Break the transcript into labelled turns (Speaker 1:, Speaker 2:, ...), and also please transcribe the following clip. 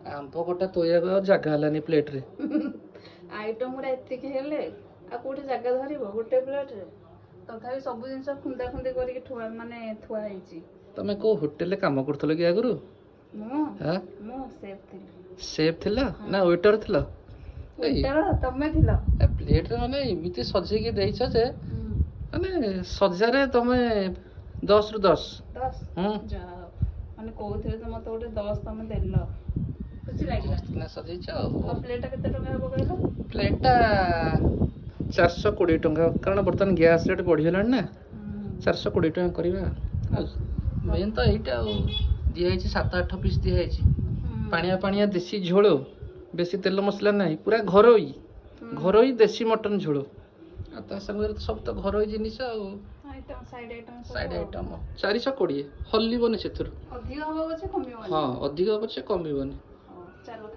Speaker 1: आंब गोटा तोया जगह हलानी प्लेट रे
Speaker 2: आइटम गुड़ा एतिक हेले आ कोठी जगह धरिबो गोटे प्लेट रे तथापि सब जिनिस खुंदा खुंदी करके ठुआ माने थुआ ହେଇଛି।
Speaker 1: तमे को होटल काम करथलो कि आगुरु
Speaker 2: मु
Speaker 1: हां
Speaker 2: मु सेफ थिली
Speaker 1: सेफ थिला ना वेटर थिला
Speaker 2: वेटर तमे थिलो
Speaker 1: प्लेट रे माने इमिति सजे के देइछ जे माने सजारे तमे 10 रु 10
Speaker 2: 10 जा माने कोउथिले तो मते गोटे 10 तमे देलो खुशी लागिला
Speaker 1: ना सजेछ
Speaker 2: प्लेट केते टका हबो कहलो
Speaker 1: प्लेटा 420 टंका कारण बर्तमान गैस रेट बढ़ी गलानी ना 420 टंका करवा मेन तो एटा दिया 7-8 पीस दिया पानिया पानिया देसी झोल बेसी तेल मसला नहीं पूरा घरोई घरोई देसी मटन झोल संगे तो सब तो घरोई जिनिस साइड आइटम 420 हल्लीबनी से
Speaker 2: अधिक हबो पछे कमिबो
Speaker 1: हाँ अधिक पछे कमिबनी
Speaker 2: चलो